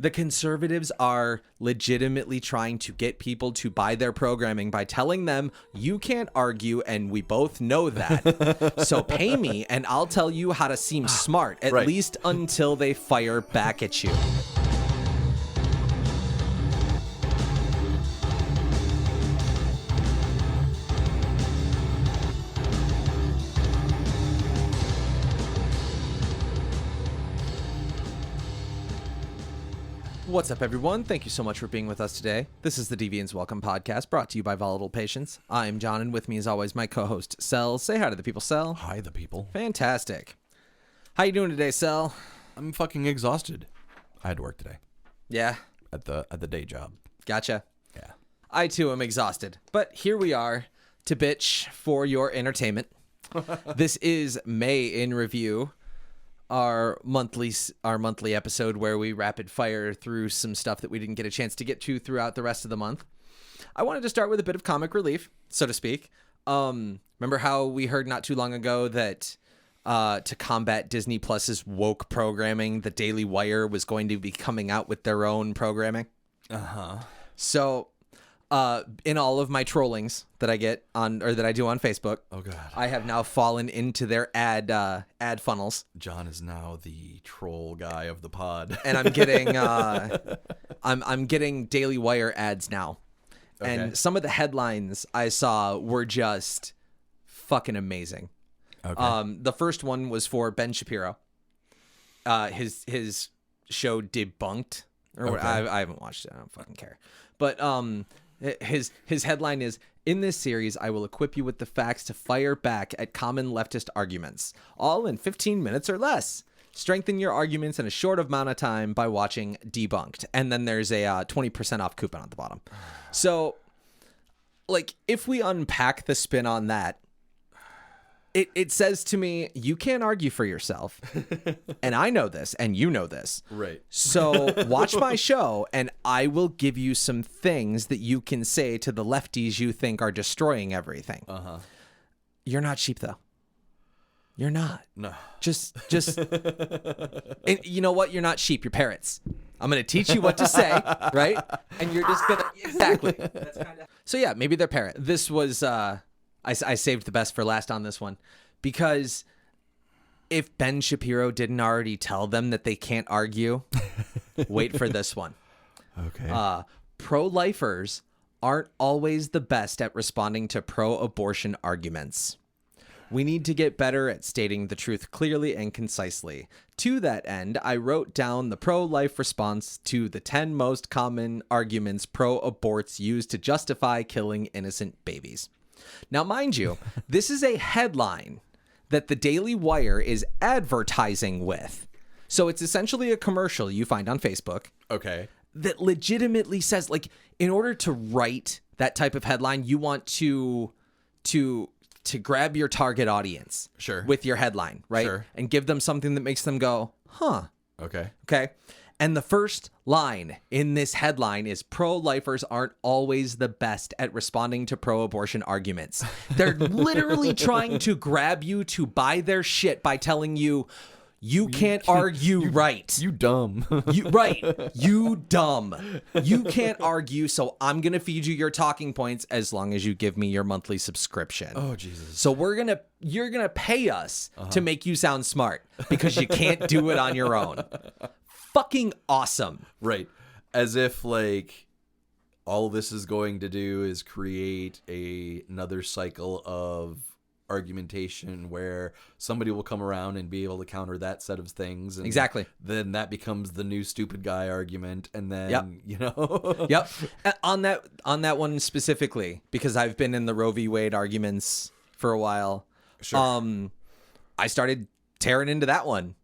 The conservatives are legitimately trying to get people to buy their programming by telling them you can't argue, and we both know that. So pay me and I'll tell you how to seem smart, at least until they fire back at you. What's up, everyone? Thank you so much for being with us today. This is the Deviance Welcome Podcast, brought to you by Volatile Patience. I'm John, and with me, as always, my co-host, Cell. Say hi to the people, Cell. Hi, the people. Fantastic. How you doing today, Cell? I'm fucking exhausted. I had to work today. Yeah. At the day job. Gotcha. Yeah. I, too, am exhausted. But here we are to bitch for your entertainment. This is May in Review. Our monthly episode where we rapid fire through some stuff that we didn't get a chance to get to throughout the rest of the month. I wanted to start with a bit of comic relief, so to speak. Remember how we heard not too long ago that to combat Disney Plus's woke programming, the Daily Wire was going to be coming out with their own programming? Uh-huh. So in all of my trollings that I get on, or that I do on Facebook, oh god, I have now fallen into their ad funnels. John is now the troll guy of the pod, and I'm getting I'm getting Daily Wire ads now. Okay. And some of the headlines I saw were just fucking amazing. Okay. The first one was for Ben Shapiro. His show Debunked, or okay. I haven't watched it. I don't fucking care. But his headline is, "In this series, I will equip you with the facts to fire back at common leftist arguments, all in 15 minutes or less. Strengthen your arguments in a short amount of time by watching Debunked." And then there's a 20% off coupon at the bottom. So, like, if we unpack the spin on that, it says to me, you can't argue for yourself. And I know this, and you know this. Right. So watch my show, and I will give you some things that you can say to the lefties you think are destroying everything. Uh-huh. You're not sheep, though. You're not. No. Just and you know what? You're not sheep. You're parrots. I'm going to teach you what to say, right? And you're just going to... Exactly. That's kinda... So yeah, maybe they're parrot. This was... I saved the best for last on this one, because if Ben Shapiro didn't already tell them that they can't argue, wait for this one. Okay. Pro-lifers aren't always the best at responding to pro-abortion arguments. We need to get better at stating the truth clearly and concisely. To that end, I wrote down the pro-life response to the 10 most common arguments pro-aborts use to justify killing innocent babies. Now, mind you, this is a headline that the Daily Wire is advertising with. So it's essentially a commercial you find on Facebook. Okay. That legitimately says, like, in order to write that type of headline, you want to grab your target audience. Sure. With your headline, right? Sure. And give them something that makes them go, huh. Okay. Okay. And the first line in this headline is, pro-lifers aren't always the best at responding to pro-abortion arguments. They're literally trying to grab you to buy their shit by telling you, you can't argue right. You dumb. You dumb. You can't argue, so I'm going to feed you your talking points as long as you give me your monthly subscription. Oh, Jesus. So you're going to pay us to make you sound smart because you can't do it on your own. Fucking awesome. Right. As if, like, all this is going to do is create another cycle of argumentation where somebody will come around and be able to counter that set of things. And exactly. Then that becomes the new stupid guy argument. And then, you know. Yep. On that one specifically, because I've been in the Roe v. Wade arguments for a while. Sure. I started tearing into that one.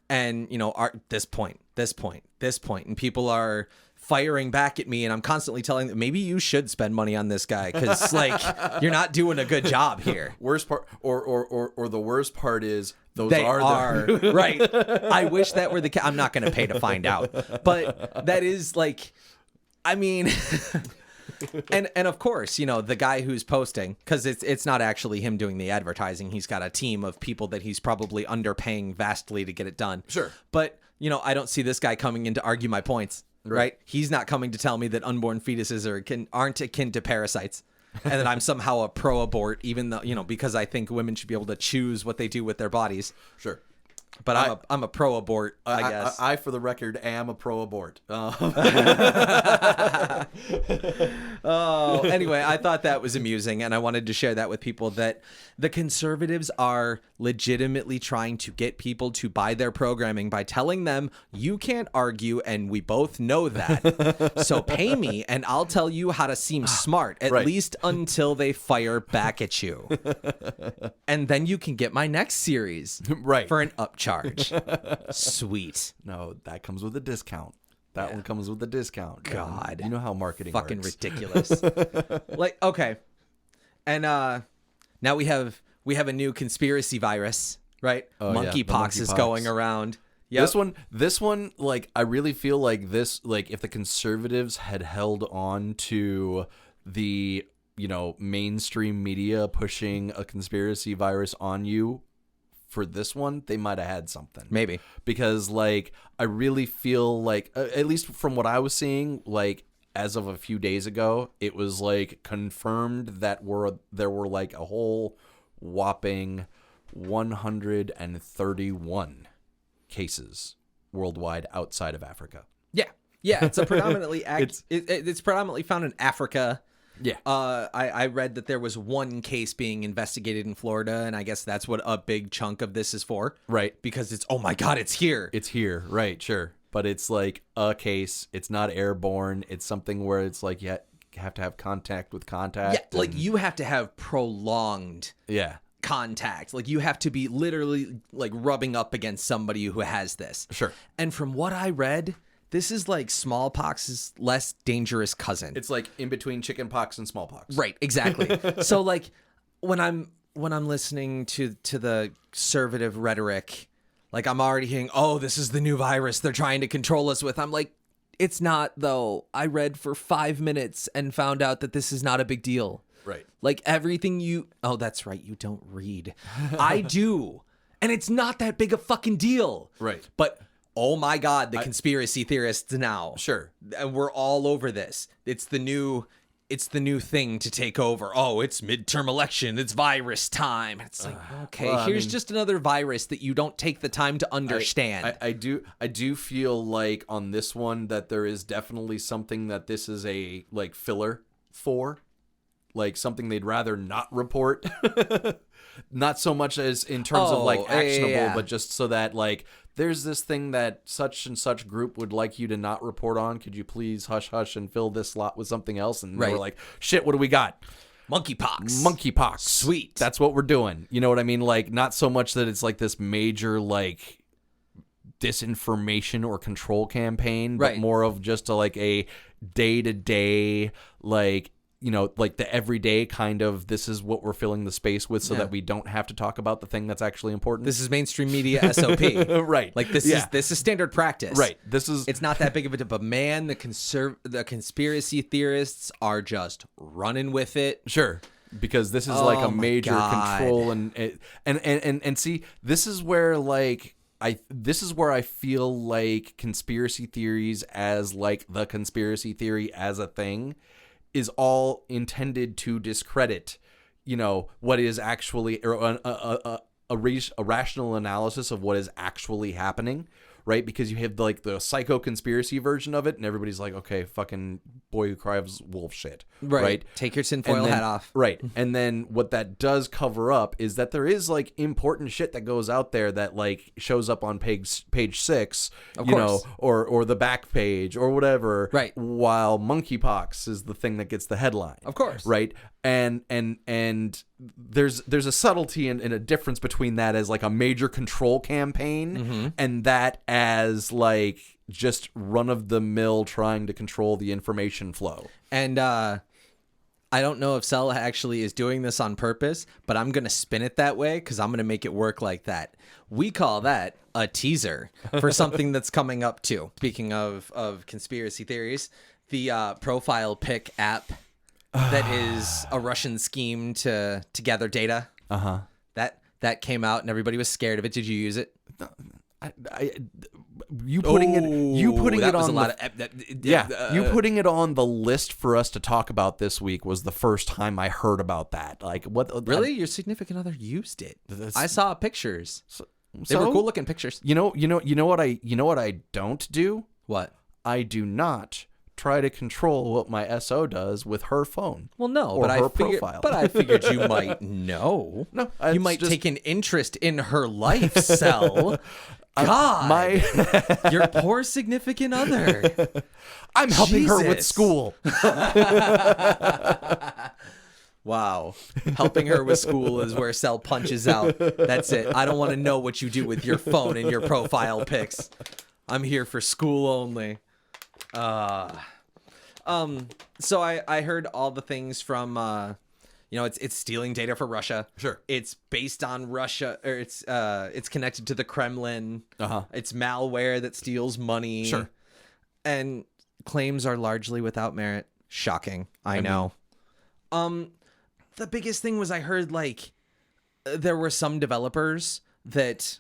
And, you know, this point, and people are firing back at me, and I'm constantly telling them, maybe you should spend money on this guy, because, like, you're not doing a good job here. Worst part, or the worst part is, They are. Right. I wish that were the case. I'm not going to pay to find out. But that is, like, I mean... And of course, you know, the guy who's posting, because it's not actually him doing the advertising. He's got a team of people that he's probably underpaying vastly to get it done. Sure. But I don't see this guy coming in to argue my points, right? He's not coming to tell me that unborn fetuses aren't akin to parasites. And that I'm somehow a pro-abort, even though, because I think women should be able to choose what they do with their bodies. Sure. But I'm a pro-abort, I guess. I, for the record, am a pro-abort. Anyway, I thought that was amusing, and I wanted to share that with people, that the conservatives are legitimately trying to get people to buy their programming by telling them, you can't argue, and we both know that. So pay me, and I'll tell you how to seem smart, at least until they fire back at you. And then you can get my next series for an upcharge. Sweet. No, that comes with a discount. That one comes with a discount. God. You know how marketing fucking works. Ridiculous. Okay. And now we have a new conspiracy virus, right? Monkeypox is going around. Yep. This one, like, I really feel like this, like, if the conservatives had held on to the, mainstream media pushing a conspiracy virus on you, for this one, they might have had something. Maybe. Because, like, I really feel like, at least from what I was seeing, like, as of a few days ago, it was, like, confirmed that there were, like, a whole whopping 131 cases worldwide outside of Africa. Yeah. It's a predominantly it's predominantly found in Africa. Yeah. I read that there was one case being investigated in Florida, and I guess that's what a big chunk of this is for. Right. Because it's, oh my God, it's here. It's here. Right. Sure. But it's like a case. It's not airborne. It's something where it's like you have to have contact with contact. Yeah. Like you have to have prolonged contact. Like you have to be literally like rubbing up against somebody who has this. Sure. And from what I read, this is like smallpox's less dangerous cousin. It's like in between chickenpox and smallpox. Right, exactly. So like when I'm listening to the conservative rhetoric, like I'm already hearing, oh, this is the new virus they're trying to control us with. I'm like, it's not though. I read for 5 minutes and found out that this is not a big deal. Right. Like everything oh, that's right. You don't read. I do. And it's not that big a fucking deal. Right. But oh my God, the conspiracy theorists now. Sure. We're all over this. It's the new thing to take over. Oh, it's midterm election. It's virus time. It's like, okay, here's just another virus that you don't take the time to understand. I do feel like on this one that there is definitely something that this is a like filler for, like something they'd rather not report. Not so much as in terms of like actionable, but just so that like there's this thing that such and such group would like you to not report on. Could you please hush hush and fill this slot with something else? And we're like, shit, what do we got? Monkeypox. Sweet. That's what we're doing. You know what I mean? Like not so much that it's like this major like disinformation or control campaign, but more of just like a day-to-day like, like the everyday kind of, this is what we're filling the space with so that we don't have to talk about the thing that's actually important. This is mainstream media SOP. Right. Like this is standard practice. Right. It's not that big of a but man, the conspiracy theorists are just running with it. Sure. Because this is like a major control and see, this is where like this is where I feel like conspiracy theories as like the conspiracy theory as a thing is all intended to discredit, what is actually a rational analysis of what is actually happening, right? Because you have like the psycho conspiracy version of it, and everybody's like, okay, fucking boy who cries wolf shit, right? Take your tinfoil hat off, right? And then what that does cover up is that there is like important shit that goes out there that like shows up on page 6, or the back page or whatever, right? While monkeypox is the thing that gets the headline, of course, right? And there's a subtlety and a difference between that as like a major control campaign and that as like just run of the mill trying to control the information flow. And I don't know if Cell actually is doing this on purpose, but I'm going to spin it that way because I'm going to make it work like that. We call that a teaser for something that's coming up too. Speaking of conspiracy theories, the Profile Pick app that is a Russian scheme to gather data. That came out and everybody was scared of it. Did you use it? You putting it on you putting it on the list for us to talk about this week was the first time I heard about that. Like, what? Really? Your significant other used it. I saw pictures. They were cool looking pictures. You know what I don't do? What? I do not try to control what my SO does with her phone. Well, no, or her profile. But I figured you might know. No, you might take an interest in her life cell. God, your poor significant other. I'm helping her with school. Wow. Helping her with school is where Cell punches out. That's it. I don't want to know what you do with your phone and your profile pics. I'm here for school only. So I heard all the things from it's stealing data for Russia. Sure. It's based on Russia, or it's connected to the Kremlin. It's malware that steals money. Sure. And claims are largely without merit. Shocking. I know. The biggest thing was I heard there were some developers that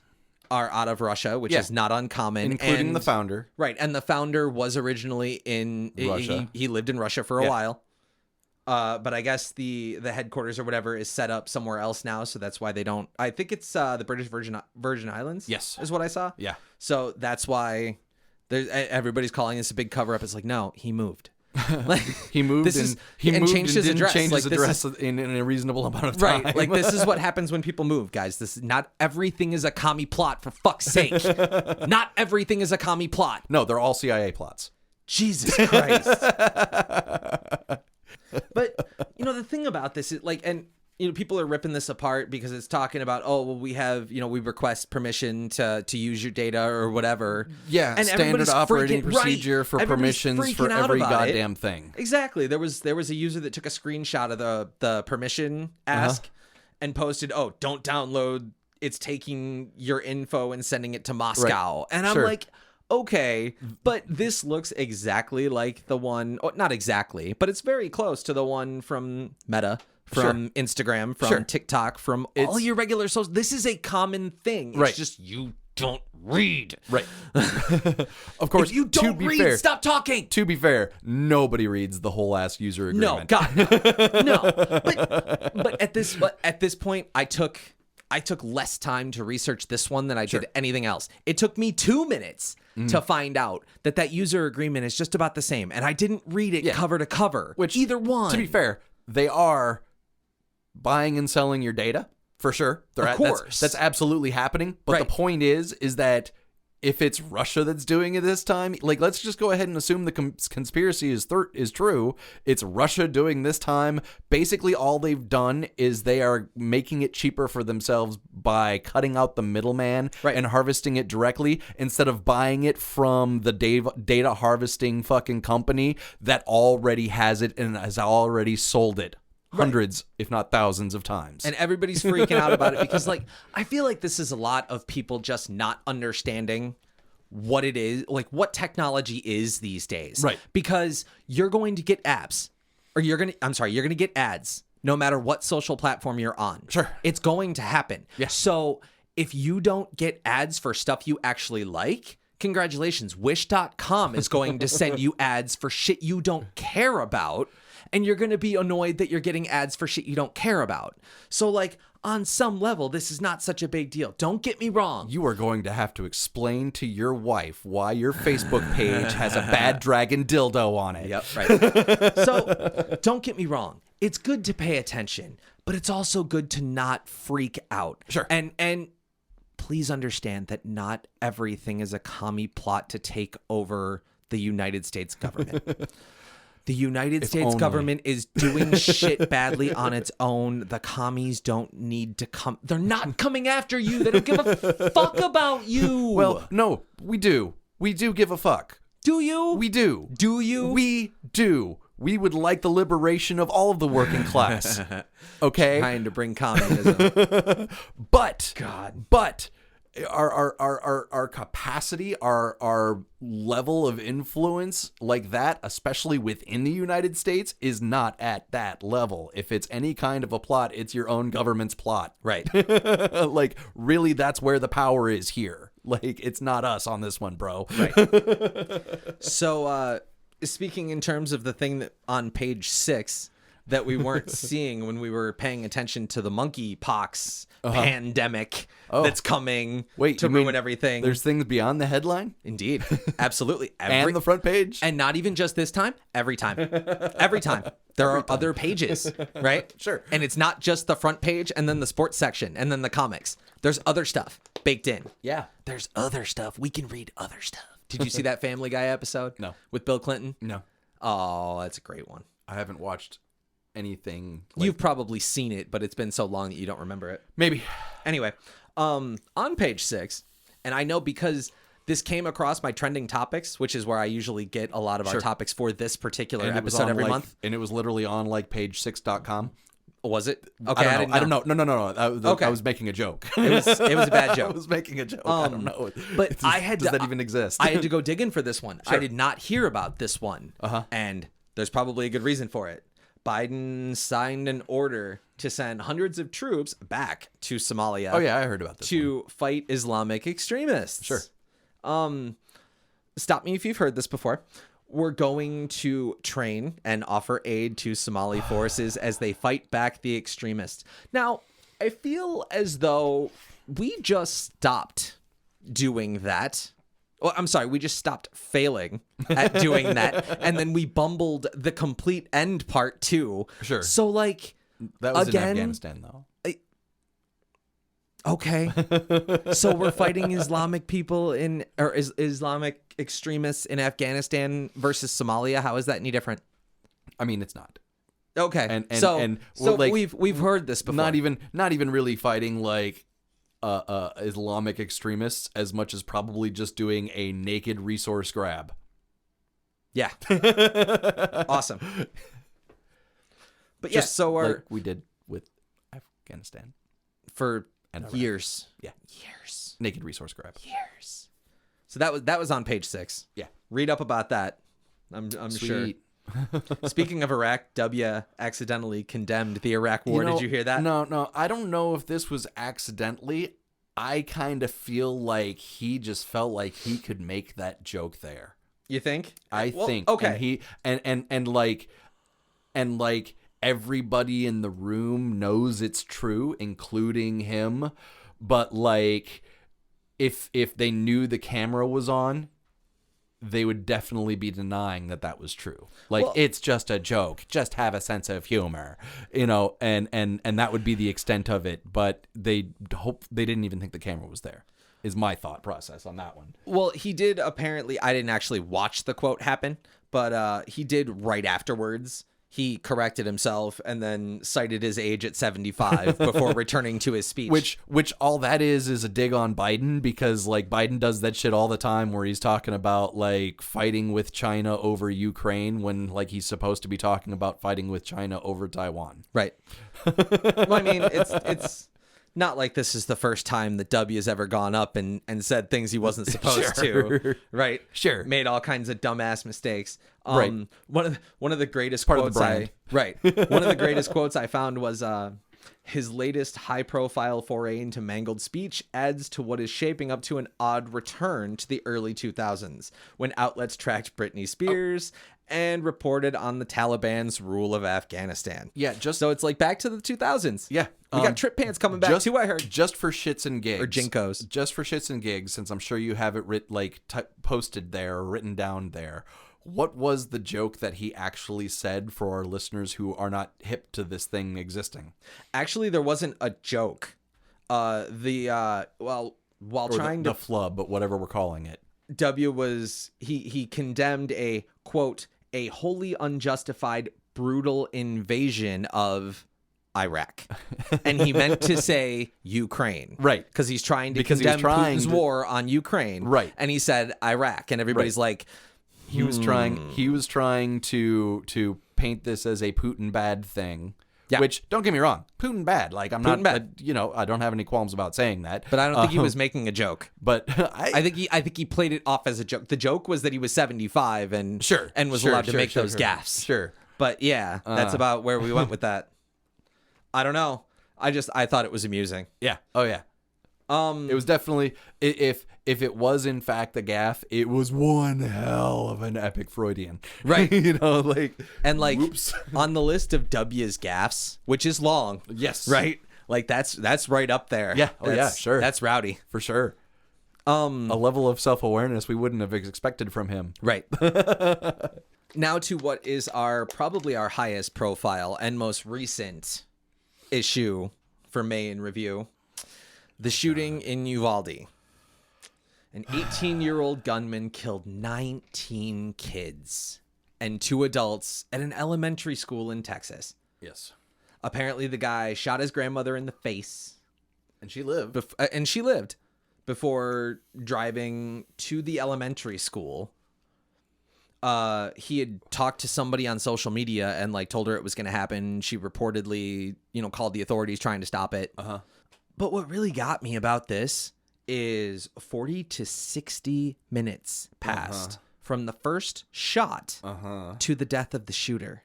are out of Russia, which is not uncommon, including the founder. Right, and the founder was originally in Russia. He lived in Russia for a while. But I guess the headquarters or whatever is set up somewhere else now, so that's why they don't. I think it's the British Virgin Islands. Yes, is what I saw. Yeah. So that's why everybody's calling this a big cover up. It's like, no, he moved. He moved and changed his address. Change his address in a reasonable amount of time. Right. Like, this is what happens when people move, guys. This is not everything is a commie plot, for fuck's sake. Not everything is a commie plot. No, they're all CIA plots. Jesus Christ. But the thing about this is people are ripping this apart because it's talking about, we have, we request permission to use your data or whatever. Yeah, and standard operating procedure for permissions for every goddamn thing. Exactly. There was a user that took a screenshot of the permission ask and posted, don't download. It's taking your info and sending it to Moscow. Right. And I'm like, okay, but this looks exactly like the one, not exactly, but it's very close to the one from Meta. From Instagram, from TikTok, from all your regular social. This is a common thing. It's just you don't read. Right. Of course, if you don't read, stop talking. To be fair, nobody reads the whole ass user agreement. No, God, no. But at this point, I took less time to research this one than I did anything else. It took me 2 minutes to find out that user agreement is just about the same, and I didn't read it cover to cover. Which, either one. To be fair, they are buying and selling your data for sure. Of course, that's absolutely happening. But the point is that if it's Russia that's doing it this time, let's just go ahead and assume the conspiracy is true. It's Russia doing this time. Basically, all they've done is they are making it cheaper for themselves by cutting out the middleman and harvesting it directly instead of buying it from the data harvesting fucking company that already has it and has already sold it. Hundreds, if not thousands of times. And everybody's freaking out about it because, I feel like this is a lot of people just not understanding what it is, what technology is these days. Right. Because you're going to get apps, or you're going to get ads no matter what social platform you're on. Sure. It's going to happen. Yeah. So if you don't get ads for stuff you actually like, congratulations. Wish.com is going to send you ads for shit you don't care about. And you're going to be annoyed that you're getting ads for shit you don't care about. So, on some level, this is not such a big deal. Don't get me wrong. You are going to have to explain to your wife why your Facebook page has a bad dragon dildo on it. Yep, right. So, don't get me wrong. It's good to pay attention, but it's also good to not freak out. Sure. And please understand that not everything is a commie plot to take over the United States government. The United States government is doing shit badly on its own. The commies don't need to come. They're not coming after you. They don't give a fuck about you. Well, no, we do. We do give a fuck. Do you? We do. Do you? We do. We would like the liberation of all of the working class. Okay? Trying to bring communism. But God. Our capacity, our level of influence like that, especially within the United States, is not at that level. If it's any kind of a plot, it's your own government's plot. Right. Really, that's where the power is here. Like, it's not us on this one, bro. Right. So, speaking in terms of the thing that on page 6 that we weren't seeing when we were paying attention to the monkeypox pandemic that's coming to ruin everything. There's things beyond the headline? Indeed. Absolutely. And the front page? And not even just this time, every time. Every time. There are other pages, right? Sure. And it's not just the front page and then the sports section and then the comics. There's other stuff baked in. Yeah. There's other stuff. We can read other stuff. Did you see that Family Guy episode? No. With Bill Clinton? No. Oh, that's a great one. I haven't watched anything. You've probably seen it, but it's been so long that you don't remember it. Maybe. Anyway, on page 6, and I know because this came across my trending topics, which is where I usually get a lot of our topics for this particular episode every month. And it was literally on like page6.com. Was it? Okay, I don't know. No. I was making a joke. It was a bad joke. I was making a joke. I don't know. But does that even exist? I had to go dig in for this one. Sure. I did not hear about this one. And there's probably a good reason for it. Biden signed an order to send hundreds of troops back to Somalia. Oh yeah, I heard about this. To fight Islamic extremists. Sure. Stop me if you've heard this before. We're going to train and offer aid to Somali forces as they fight back the extremists. Now, I feel as though we just stopped doing that. Well, I'm sorry, we just stopped failing at doing that, and then we bumbled the complete end part too. Sure. So, like, that was again, in Afghanistan, though. Okay. So we're fighting Islamic people Islamic extremists in Afghanistan versus Somalia. How is that any different? I mean, it's not. Okay. So like, we've heard this before. Not even really fighting like Islamic extremists as much as probably just doing a naked resource grab. Yeah. Awesome. But yes, so like we did with Afghanistan for years. Yeah. Years. Naked resource grab. Years. So that was on page 6. Yeah. Read up about that. I'm sure. Speaking of Iraq, W accidentally condemned the Iraq War. Did you hear that? No. I don't know if this was accidentally. I kind of feel like he just felt like he could make that joke there. You think? I think. Okay. And like everybody in the room knows it's true, including him. But like, if they knew the camera was on, they would definitely be denying that was true. Like, it's just a joke. Just have a sense of humor, and that would be the extent of it. But they didn't even think the camera was there. Is my thought process on that one. Well, he did apparently. I didn't actually watch the quote happen, but he did right afterwards. He corrected himself and then cited his age at 75 before returning to his speech. Which all that is a dig on Biden, because like Biden does that shit all the time where he's talking about like fighting with China over Ukraine when like he's supposed to be talking about fighting with China over Taiwan. Right. Well, I mean, it's not like this is the first time that W has ever gone up and said things he wasn't supposed to. Right. Sure. Made all kinds of dumbass mistakes. Right. One of the greatest Part quotes of the brand. One of the greatest quotes I found was his latest high-profile foray into mangled speech adds to what is shaping up to an odd return to the early 2000s, when outlets tracked Britney Spears and reported on the Taliban's rule of Afghanistan. Yeah, so it's like back to the 2000s. Yeah. We got Trip Pants coming back too, I heard. Just for shits and gigs. Or Jinkos. Just for shits and gigs, since I'm sure you have it posted there or written down there. What was the joke that he actually said for our listeners who are not hip to this thing existing? Actually, there wasn't a joke. While trying the flub, but whatever we're calling it. W was he condemned a quote, a wholly unjustified brutal invasion of Iraq. And he meant to say Ukraine. Right. Because he's trying to condemn Putin's war on Ukraine. Right. And he said Iraq. And everybody's like, He was trying to paint this as a Putin bad thing. Yeah. Which, don't get me wrong, Putin bad. Like, I'm Putin not, I don't have any qualms about saying that. But I don't think he was making a joke. But I think he played it off as a joke. The joke was that he was 75 and was allowed to make those gaffes. Sure. But yeah, that's about where we went with that. I don't know. I thought it was amusing. Yeah. Oh yeah. It was definitely, if it was in fact a gaffe, it was one hell of an epic Freudian. Right. And whoops. On the list of W's gaffes, which is long. Yes. Right? Like that's right up there. Yeah. Oh yeah, sure. That's rowdy. For sure. A level of self-awareness we wouldn't have expected from him. Right. Now to what is probably our highest profile and most recent issue for May in review. The shooting in Yuvaldi. An 18-year-old gunman killed 19 kids and 2 adults at an elementary school in Texas. Yes. Apparently the guy shot his grandmother in the face. And she lived. And she lived before driving to the elementary school. He had talked to somebody on social media and like told her it was going to happen. She reportedly, called the authorities trying to stop it. Uh-huh. But what really got me about this is 40 to 60 minutes passed from the first shot to the death of the shooter.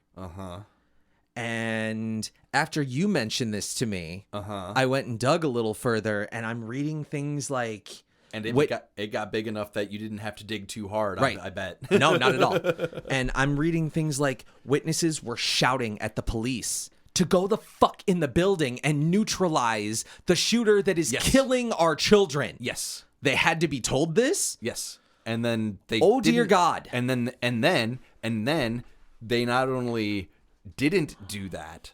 And after you mentioned this to me, I went and dug a little further, and I'm reading things like... And it got big enough that you didn't have to dig too hard, right. I bet. No, not at all. And I'm reading things like witnesses were shouting at the police to go the fuck in the building and neutralize the shooter that is killing our children. Yes. They had to be told this? Yes. And then they dear God. And then they not only didn't do that,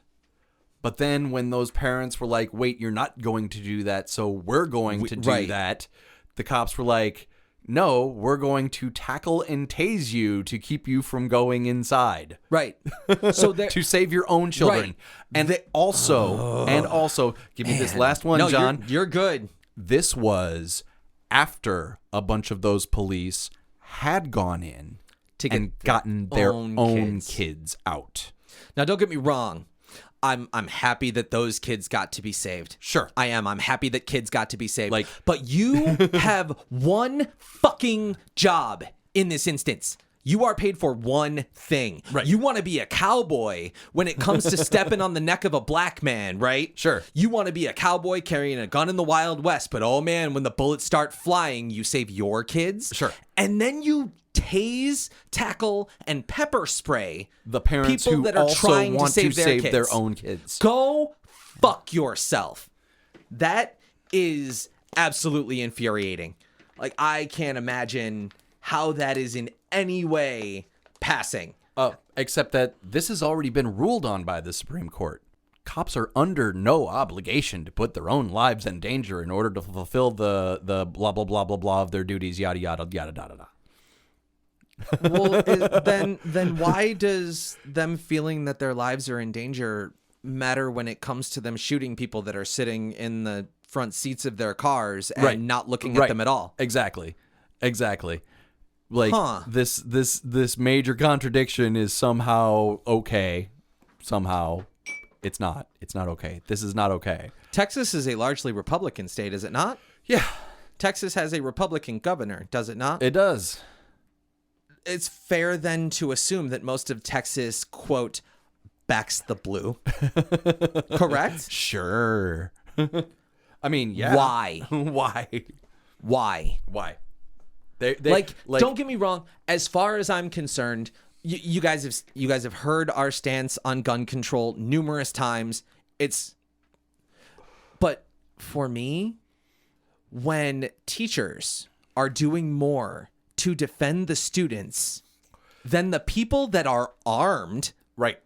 but then when those parents were like, wait, you're not going to do that, so we're going to do that, the cops were like, no, we're going to tackle and tase you to keep you from going inside. Right. So to save your own children. Right. And also, give me this last one, John. You're good. This was after a bunch of those police had gone in and gotten their own kids out. Now, don't get me wrong. I'm happy that those kids got to be saved. Sure. I am. I'm happy that kids got to be saved. But you have one fucking job in this instance. You are paid for one thing. Right. You want to be a cowboy when it comes to stepping on the neck of a black man, right? Sure. You want to be a cowboy carrying a gun in the Wild West, but oh man, when the bullets start flying, you save your kids. Sure. And then you tase, tackle, and pepper spray the parents people who that are also trying want to save their own kids. Go fuck yourself. That is absolutely infuriating. Like, I can't imagine how that is in any way passing. Except that this has already been ruled on by the Supreme Court. Cops are under no obligation to put their own lives in danger in order to fulfill the blah, blah, blah, blah, blah of their duties, yada, yada, yada, yada, yada. Well, then why does them feeling that their lives are in danger matter when it comes to them shooting people that are sitting in the front seats of their cars and not looking at them at all? Exactly. Like this major contradiction is somehow okay. Somehow it's not. It's not okay. This is not okay. Texas is a largely Republican state, is it not? Yeah. Texas has a Republican governor, does it not? It does. It's fair then to assume that most of Texas, quote, backs the blue. Correct? Sure. I mean, yeah. Why? Why? They don't get me wrong. As far as I'm concerned, you guys have heard our stance on gun control numerous times. But for me, when teachers are doing more to defend the students than the people that are armed, right,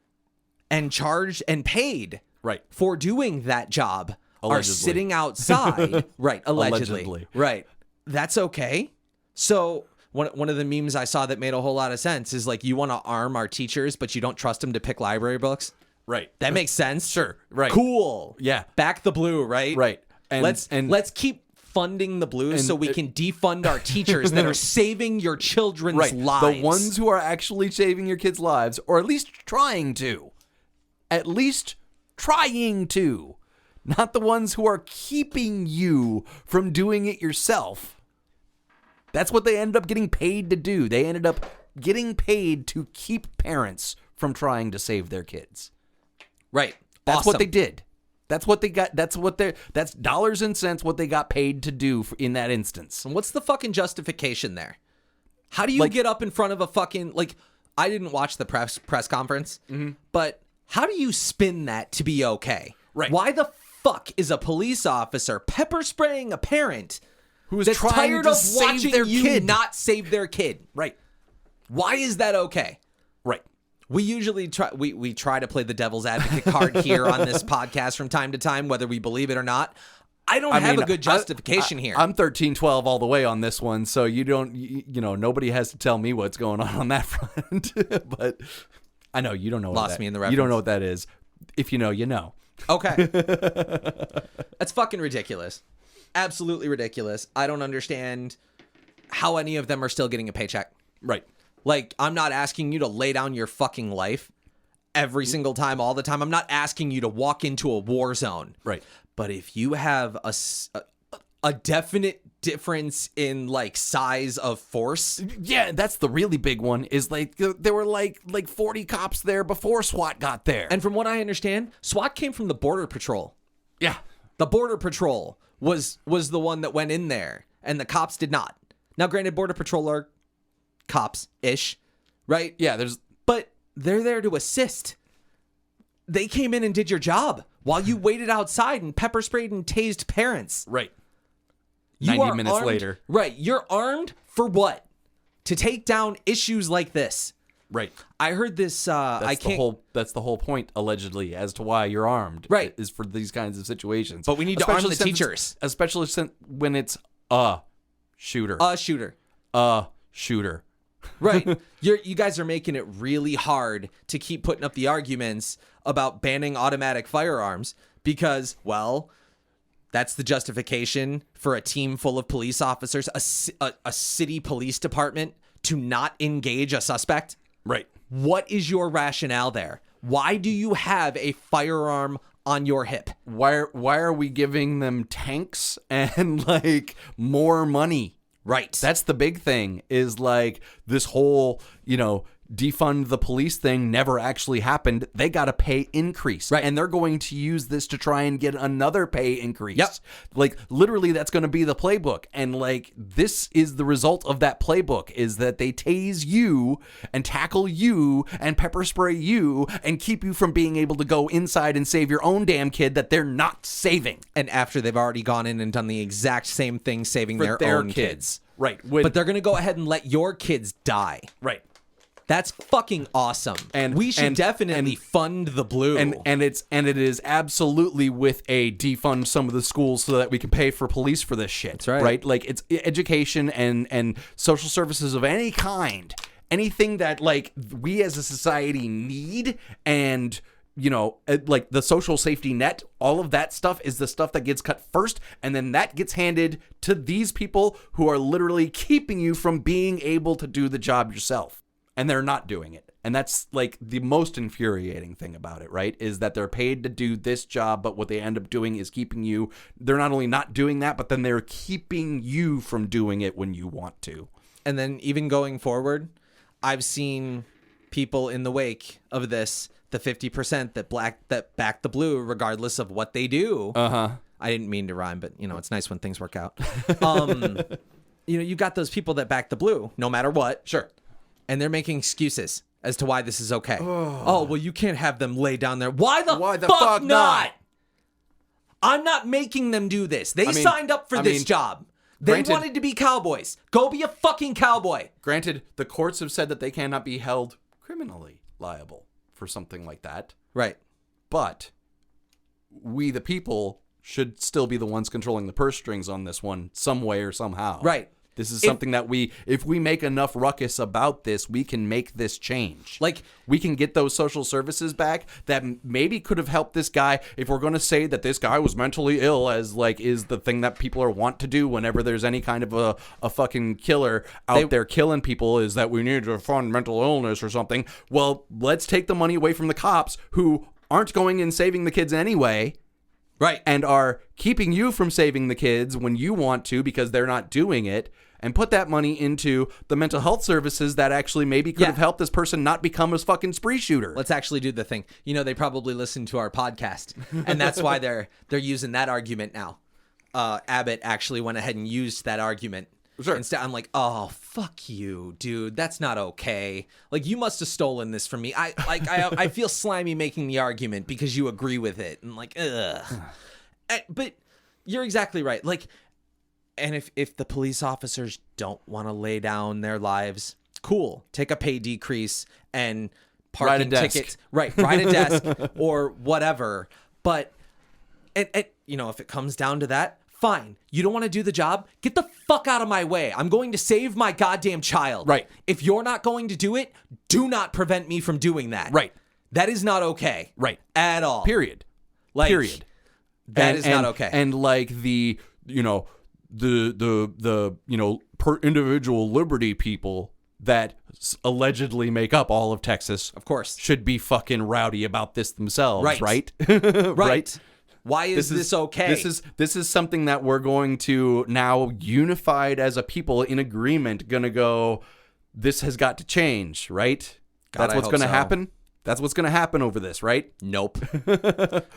and charged and paid, right, for doing that job, allegedly, are sitting outside, right, allegedly, right, that's okay. So one of the memes I saw that made a whole lot of sense is like, you want to arm our teachers, but you don't trust them to pick library books. Right. That makes sense. Sure. Right. Cool. Yeah. Back the blue, right? Right. And let's keep funding the blues so we can defund our teachers that are saving your children's lives. The ones who are actually saving your kids' lives, or at least trying to. At least trying to. Not the ones who are keeping you from doing it yourself. That's what they ended up getting paid to do. They ended up getting paid to keep parents from trying to save their kids. Right. That's awesome. what they did. That's what they got. That's dollars and cents what they got paid to do in that instance. And what's the fucking justification there? How do you get up in front of a fucking, like, I didn't watch the press conference, but how do you spin that to be okay? Right. Why the fuck is a police officer pepper spraying a parent who is that's trying tired to of save watching their you kid? not save their kid? Right. Why is that okay? Right. We usually we try to play the devil's advocate card here on this podcast from time to time, whether we believe it or not. I don't have a good justification here. I'm 13-12 all the way on this one, so nobody has to tell me what's going on that front. But I know you don't know. Lost me in the reference. You don't know what that is. If you know, you know. Okay. That's fucking ridiculous. Absolutely ridiculous. I don't understand how any of them are still getting a paycheck. Right. Like, I'm not asking you to lay down your fucking life every single time, all the time. I'm not asking you to walk into a war zone. Right. But if you have a definite difference in, like, size of force. Yeah, that's the really big one, is like there were like 40 cops there before SWAT got there. And from what I understand, SWAT came from the Border Patrol. Yeah. The Border Patrol was the one that went in there, and the cops did not. Now, granted, Border Patrol are cops-ish, right? Yeah, but they're there to assist. They came in and did your job while you waited outside and pepper sprayed and tased parents. Right. You 90 minutes armed, later. Right. You're armed for what? To take down issues like this. Right. I heard this. That's the whole point, allegedly, as to why you're armed. Right. Is for these kinds of situations. But we need to arm the teachers. Especially when it's a shooter. A shooter. A shooter. Right. You guys are making it really hard to keep putting up the arguments about banning automatic firearms because, well, that's the justification for a team full of police officers, a city police department to not engage a suspect. Right. What is your rationale there? Why do you have a firearm on your hip? Why are we giving them tanks and like more money? Right. That's the big thing, is like this whole, defund the police thing never actually happened. They got a pay increase. Right. And they're going to use this to try and get another pay increase. Yep. Like literally that's going to be the playbook. And like this is the result of that playbook, is that they tase you and tackle you and pepper spray you and keep you from being able to go inside and save your own damn kid that they're not saving. And after they've already gone in and done the exact same thing, saving For their own kids. Right. But they're going to go ahead and let your kids die. Right. That's fucking awesome. And we should definitely fund the blue. And it is absolutely with a defund some of the schools so that we can pay for police for this shit. That's right. Right? Like it's education and social services of any kind. Anything that like we as a society need, and like the social safety net, all of that stuff is the stuff that gets cut first, and then that gets handed to these people who are literally keeping you from being able to do the job yourself. And they're not doing it. And that's like the most infuriating thing about it, right? Is that they're paid to do this job, but what they end up doing is keeping you. They're not only not doing that, but then they're keeping you from doing it when you want to. And then even going forward, I've seen people in the wake of this, the 50% that back the blue regardless of what they do. Uh-huh. I didn't mean to rhyme, but it's nice when things work out. You got those people that back the blue no matter what. Sure. And they're making excuses as to why this is okay. Oh, well, you can't have them lay down there. Why the fuck not? I'm not making them do this. They signed up for this job. They wanted to be cowboys. Go be a fucking cowboy. Granted, the courts have said that they cannot be held criminally liable for something like that. Right. But we, the people, should still be the ones controlling the purse strings on this one some way or somehow. Right. This is something that if we make enough ruckus about this, we can make this change. Like, we can get those social services back that maybe could have helped this guy. If we're going to say that this guy was mentally ill, as like is the thing that people want to do whenever there's any kind of a fucking killer out there killing people, is that we need to fund mental illness or something. Well, let's take the money away from the cops who aren't going and saving the kids anyway. Right. And are keeping you from saving the kids when you want to because they're not doing it. and put that money into the mental health services that actually maybe could have helped this person not become a fucking spree shooter. Let's actually do the thing. They probably listen to our podcast, and that's why they're using that argument now. Abbott actually went ahead and used that argument. Sure. Instead, I'm like, oh, fuck you, dude. That's not okay. Like, you must have stolen this from me. I feel slimy making the argument because you agree with it. And like, ugh. But you're exactly right. Like, and if the police officers don't want to lay down their lives, cool. Take a pay decrease and parking tickets. Right. Ride a desk or whatever. But, and if it comes down to that, fine. You don't want to do the job? Get the fuck out of my way. I'm going to save my goddamn child. Right. If you're not going to do it, do not prevent me from doing that. Right. That is not okay. Right. At all. Period. Period. That is not okay. And like the per individual liberty people that allegedly make up all of Texas, of course, should be fucking rowdy about this themselves. Right. Right. Why is this okay? This is something that we're going to now, unified as a people in agreement, gonna go, this has got to change, right? That's what's gonna happen. That's what's gonna happen over this, right? Nope.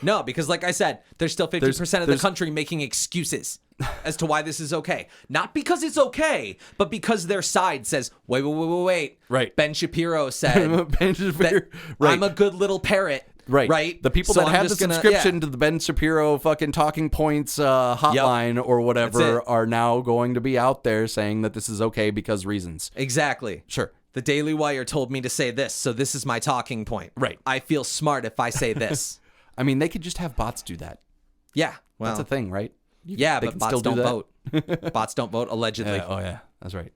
No, because like I said, there's still 50% of the country making excuses as to why this is okay. Not because it's okay, but because their side says, wait. Right. Ben Shapiro said, Ben Shapiro, right. I'm a good little parrot. Right. The people that have the subscription to the Ben Shapiro fucking Talking Points hotline or whatever are now going to be out there saying that this is okay because reasons. Exactly. Sure. The Daily Wire told me to say this, so this is my talking point. Right. I feel smart if I say this. I mean, they could just have bots do that. Yeah. Well, that's a thing, right? But bots don't vote. Bots don't vote, allegedly. Yeah. That's right.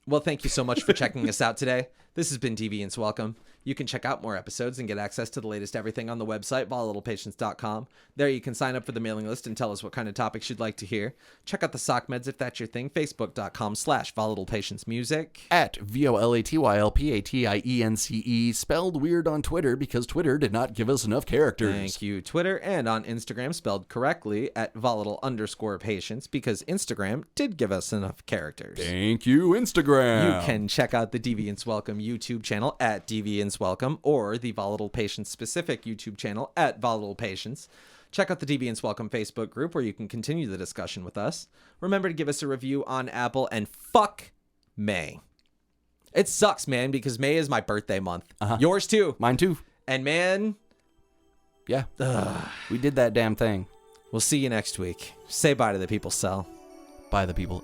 Well, thank you so much for checking us out today. This has been Deviance Welcome. You can check out more episodes and get access to the latest everything on the website, volatilepatience.com. There you can sign up for the mailing list and tell us what kind of topics you'd like to hear. Check out the sock meds if that's your thing, facebook.com/volatilepatiencemusic. At VOLATYLPATIENCE, spelled weird on Twitter because Twitter did not give us enough characters. Thank you, Twitter, and on Instagram, spelled correctly at volatile_patience because Instagram did give us enough characters. Thank you, Instagram. You can check out the Deviance Welcome YouTube channel at Deviance Welcome or the Volatile Patience specific YouTube channel at Volatile Patience. Check out the Deviance Welcome Facebook group where you can continue the discussion with us. Remember to give us a review on Apple, and fuck May. It sucks, man, because May is my birthday month. Yours too. Mine too. And man, yeah, we did that damn thing. We'll see you next week. Say bye to the people, Sal. Bye the people.